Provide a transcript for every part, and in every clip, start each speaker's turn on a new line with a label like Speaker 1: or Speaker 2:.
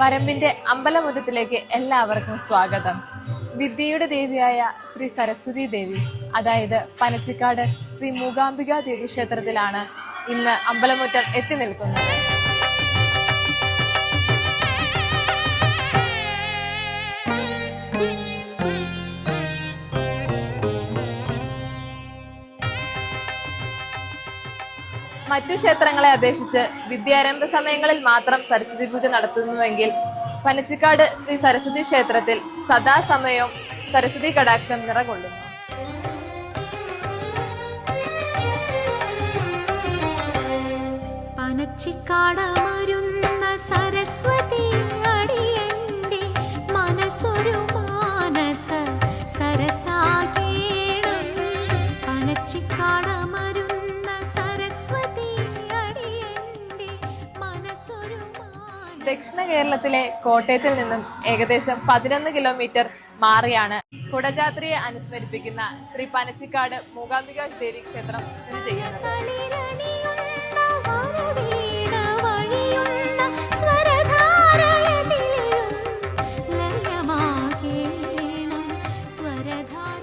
Speaker 1: വരമ്പിന്റെ അമ്പലമുറ്റത്തിലേക്ക് എല്ലാവർക്കും സ്വാഗതം. വിദ്യയുടെ ദേവിയായ ശ്രീ സരസ്വതി ദേവി, അതായത് പനച്ചിക്കാട് ശ്രീ മൂകാംബിക ദേവി ക്ഷേത്രത്തിലാണ് ഇന്ന് അമ്പലമുറ്റം എത്തി നിൽക്കുന്നത്. മറ്റു ക്ഷേത്രങ്ങളെ അപേക്ഷിച്ച് വിദ്യാരംഭ സമയങ്ങളിൽ മാത്രം സരസ്വതി പൂജ നടത്തുന്നുവെങ്കിൽ പനച്ചിക്കാട് ശ്രീ സരസ്വതി ക്ഷേത്രത്തിൽ സദാസമയവും സരസ്വതി കടാക്ഷം നിറകൊള്ളുന്നു.
Speaker 2: പനച്ചിക്കാടമരുന്ന സരസ്വതി അടിയന്റെ മനസ്സൊരു മാനസ സരസാകേണം. പനച്ചിക്കാടമരുന്ന
Speaker 1: ദക്ഷിണ കേരളത്തിലെ കോട്ടയത്തിൽ നിന്നും ഏകദേശം 11 കിലോമീറ്റർ മാറിയാണ് കുടജാത്രിയെ അനുസ്മരിപ്പിക്കുന്ന ശ്രീ പനച്ചിക്കാട് മൂകാംബിക ദേവി ക്ഷേത്രം സ്ഥിതി ചെയ്യുന്നത്.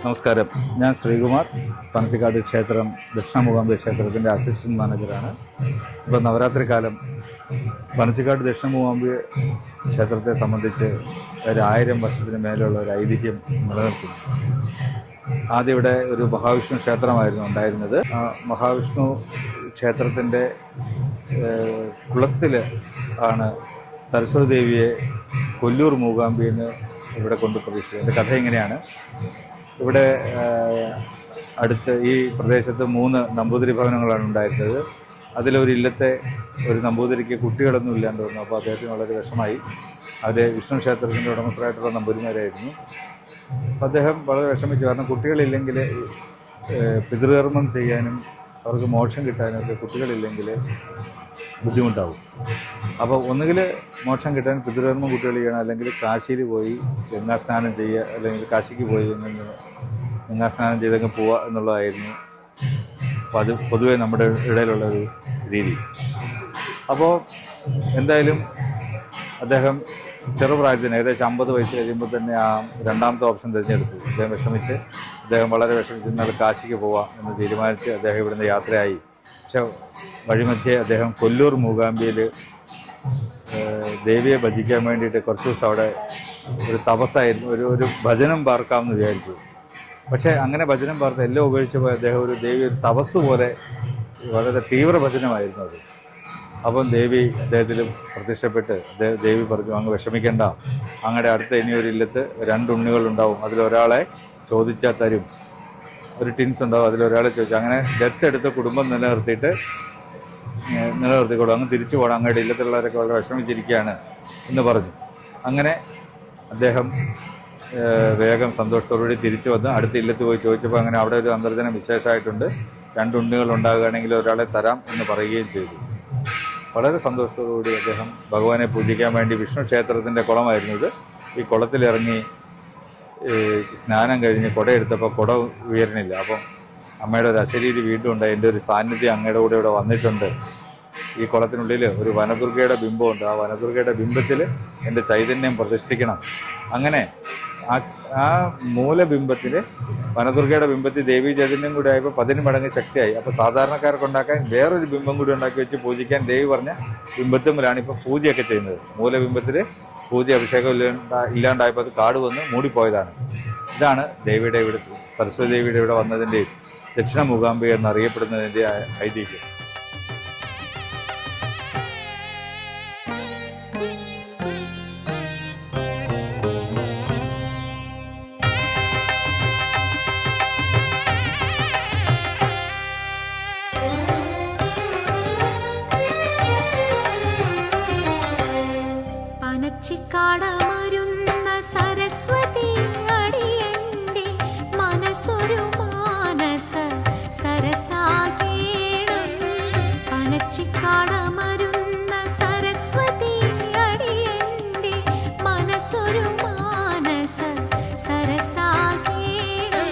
Speaker 3: നമസ്കാരം, ഞാൻ ശ്രീകുമാർ, പനച്ചിക്കാട് ക്ഷേത്രം ദക്ഷിണ മൂകാംബിക ക്ഷേത്രത്തിൻ്റെ അസിസ്റ്റൻറ്റ് മാനേജറാണ്. ഇപ്പോൾ നവരാത്രി കാലം പനച്ചിക്കാട് ദക്ഷിണ മൂകാംബിക ക്ഷേത്രത്തെ സംബന്ധിച്ച് 1000 വർഷത്തിന് മേലുള്ള ഒരു ഐതിഹ്യം നിലനിൽക്കുന്നു. ആദ്യം ഇവിടെ ഒരു മഹാവിഷ്ണു ക്ഷേത്രമായിരുന്നു ഉണ്ടായിരുന്നത്. ആ മഹാവിഷ്ണു ക്ഷേത്രത്തിൻ്റെ കുളത്തിൽ ആണ് സരസ്വതി ദേവിയെ കൊല്ലൂർ മൂകാംബിന്ന് ഇവിടെ കൊണ്ട് പ്രതീക്ഷിച്ചത്. എൻ്റെ കഥ ഇങ്ങനെയാണ്. ഇവിടെ അടുത്ത് ഈ പ്രദേശത്ത് 3 നമ്പൂതിരി ഭവനങ്ങളാണ് ഉണ്ടായിരുന്നത്. അതിലൊരു ഇല്ലത്തെ ഒരു നമ്പൂതിരിക്ക് കുട്ടികളൊന്നും ഇല്ലാണ്ട് വന്നു. അപ്പോൾ അദ്ദേഹത്തിന് വളരെ വിഷമായി. അത് വിഷ്ണു ക്ഷേത്രത്തിൻ്റെ ഉടമസ്ഥരായിട്ടുള്ള നമ്പൂതിരിമാരായിരുന്നു. അപ്പോൾ അദ്ദേഹം വളരെ വിഷമിച്ചു. കാരണം കുട്ടികളില്ലെങ്കിൽ പിതൃകർമ്മം ചെയ്യാനും അവർക്ക് മോക്ഷം കിട്ടാനും ഒക്കെ കുട്ടികളില്ലെങ്കിൽ ബുദ്ധിമുട്ടാവും. അപ്പോൾ ഒന്നുകിൽ മോക്ഷം കിട്ടാൻ പിതൃകർമ്മം കുട്ടികൾ ചെയ്യണം, അല്ലെങ്കിൽ കാശിയിൽ പോയി ഗംഗാസ്നാനം ചെയ്യുക, അല്ലെങ്കിൽ കാശിക്ക് പോയി ഗംഗാസ്നാനം ചെയ്തങ്ങ് പോവുക എന്നുള്ളതായിരുന്നു. അപ്പോൾ അത് പൊതുവേ നമ്മുടെ ഇടയിലുള്ളൊരു രീതി. അപ്പോൾ എന്തായാലും അദ്ദേഹം ചെറുപ്രായത്തിന് ഏകദേശം 50 വയസ്സ് കഴിയുമ്പോൾ തന്നെ ആ രണ്ടാമത്തെ ഓപ്ഷൻ തിരഞ്ഞെടുത്തു. അദ്ദേഹം വളരെ വിഷമിച്ച് എന്നാൽ കാശിക്ക് പോവാം എന്ന് തീരുമാനിച്ച് അദ്ദേഹം ഇവിടുന്ന് യാത്രയായി. പക്ഷെ വഴിമധ്യേ അദ്ദേഹം കൊല്ലൂർ മൂകാംബിയിൽ ദേവിയെ ഭജിക്കാൻ വേണ്ടിയിട്ട് കുറച്ച് ദിവസം അവിടെ ഒരു തപസ്സായിരുന്നു, ഒരു ഭജനം പാർക്കാമെന്ന് വിചാരിച്ചു. പക്ഷേ അങ്ങനെ ഭജനം പാർത്ത് എല്ലാം ഉപേക്ഷിച്ചപ്പോൾ അദ്ദേഹം ഒരു തപസ് പോലെ വളരെ തീവ്ര ഭജനമായിരുന്നു അത്. അപ്പം ദേവി അദ്ദേഹത്തിൽ പ്രത്യക്ഷപ്പെട്ട് ദേവി പറഞ്ഞു, അങ്ങ് വിഷമിക്കേണ്ട, അങ്ങയുടെ അടുത്ത ഇനിയൊരു ഇല്ലത്ത് 2 ഉണ്ണികളുണ്ടാവും, അതിലൊരാളെ ചോദിച്ചാൽ തരും. ഒരു ടിൻസ് ഉണ്ടാവും, അതിലൊരാളെ ചോദിച്ചു. അങ്ങനെ ദത്തെടുത്ത കുടുംബം നിലനിർത്തിക്കോളും, അങ്ങ് തിരിച്ചു പോകണം, അങ്ങയുടെ ഇല്ലത്തിലുള്ളവരൊക്കെ വളരെ വിഷമിച്ചിരിക്കുകയാണ് എന്ന് പറഞ്ഞു. അങ്ങനെ അദ്ദേഹം വേഗം സന്തോഷത്തോടുകൂടി തിരിച്ചു വന്ന് അടുത്ത ഇല്ലത്ത് പോയി ചോദിച്ചപ്പോൾ അങ്ങനെ അവിടെ ഒരു അന്തർജനം വിശേഷമായിട്ടുണ്ട്, 2 ഉണ്ണികൾ ഉണ്ടാകുകയാണെങ്കിൽ ഒരാളെ തരാം എന്ന് പറയുകയും ചെയ്തു. വളരെ സന്തോഷത്തോടുകൂടി അദ്ദേഹം ഭഗവാനെ പൂജിക്കാൻ വേണ്ടി വിഷ്ണു ക്ഷേത്രത്തിൻ്റെ കുളമായിരുന്നു ഇത്. ഈ കുളത്തിലിറങ്ങി സ്നാനം കഴിഞ്ഞ് കുടയെടുത്തപ്പോൾ കുട ഉയരണില്ല. അപ്പം അമ്മയുടെ ഒരു അശരീരി വീണ്ടും ഉണ്ട്, എൻ്റെ ഒരു സാന്നിധ്യം അങ്ങയുടെ കൂടെ ഇവിടെ വന്നിട്ടുണ്ട്. ഈ കുളത്തിനുള്ളിൽ ഒരു വനദുർഗയുടെ ബിംബമുണ്ട്, ആ വനദുർഗയുടെ ബിംബത്തിൽ എൻ്റെ ചൈതന്യം പ്രതിഷ്ഠിക്കണം. അങ്ങനെ ആ മൂലബിംബത്തിൽ വനദുർഗയുടെ ബിംബത്തിൽ ദേവീ ചൈതന്യം കൂടി ആയപ്പോൾ 10 മടങ്ങ് ശക്തിയായി. അപ്പോൾ സാധാരണക്കാർക്ക് ഉണ്ടാക്കാൻ വേറൊരു ബിംബം കൂടി ഉണ്ടാക്കി വെച്ച് പൂജിക്കാൻ ദേവി പറഞ്ഞ ബിംബത്തിലാണ് ഇപ്പോൾ പൂജയൊക്കെ ചെയ്യുന്നത്. മൂലബിംബത്തിൽ പൂജ അഭിഷേകം ഇല്ലാണ്ടായപ്പോൾ അത് കാട് വന്ന് മൂടിപ്പോയതാണ്. ഇതാണ് ദേവിയുടെ ഇവിടെ സരസ്വതി ദേവിയുടെ ഇവിടെ വന്നതിൻ്റെയും ദക്ഷിണ മൂകാംബിക എന്നറിയപ്പെടുന്നതിൻ്റെ ഐതിഹ്യം.
Speaker 2: പനച്ചിക്കാടമരുന്ന സരസ്വതി അടിയന്റെ മനസ്സൊരു മാനസ സരസാകേണം. പനച്ചിക്കാടമരുന്ന സരസ്വതി അടിയന്റെ മനസ്സൊരു മാനസ സരസാകേണം.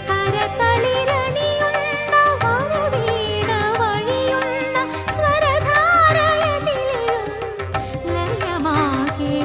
Speaker 2: കരതളിരണിയുന്ന വരവീണ വഴിയുന്ന സ്വരധാരയതിലും ലയമാകേ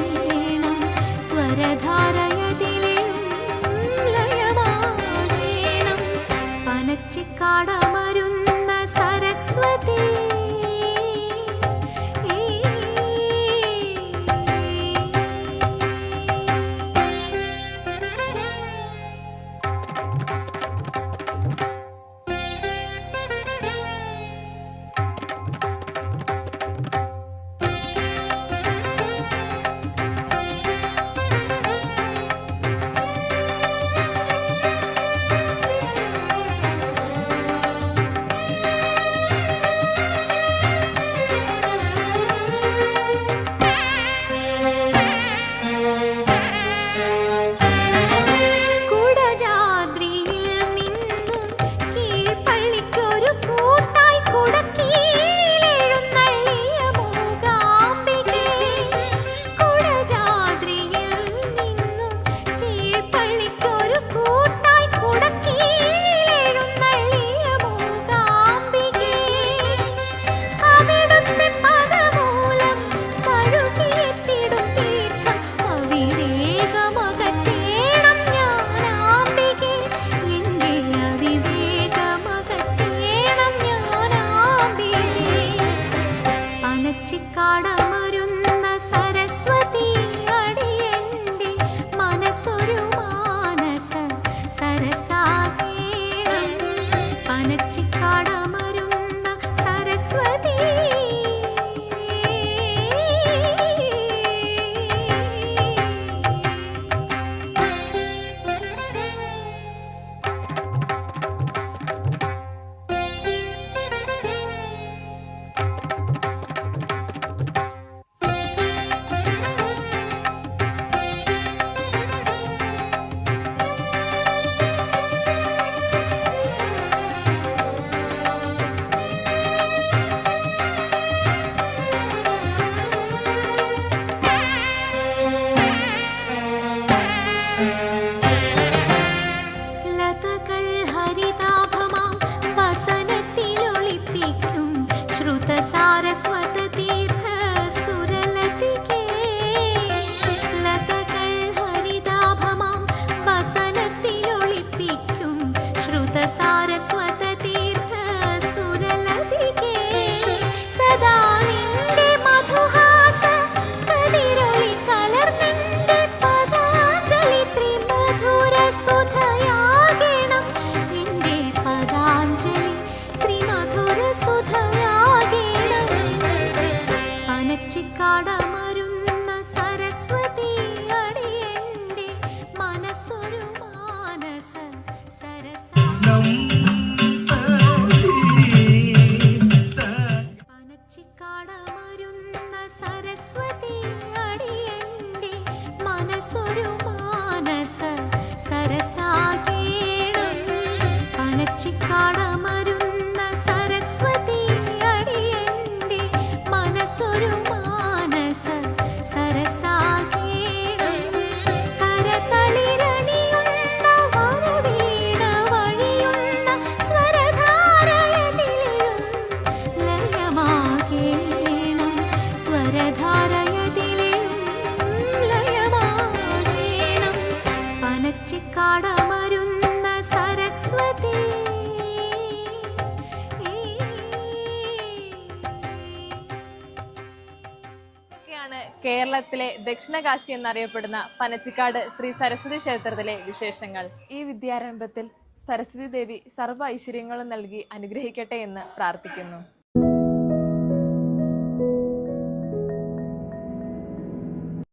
Speaker 1: കേരളത്തിലെ ദക്ഷിണകാശി എന്നറിയപ്പെടുന്ന പനച്ചിക്കാട് ശ്രീ സരസ്വതി ക്ഷേത്രത്തിലെ വിശേഷങ്ങൾ. ഈ വിദ്യാരംഭത്തിൽ സരസ്വതി ദേവി സർവ്വ ഐശ്വര്യങ്ങളും നൽകി അനുഗ്രഹിക്കട്ടെ എന്ന് പ്രാർത്ഥിക്കുന്നു.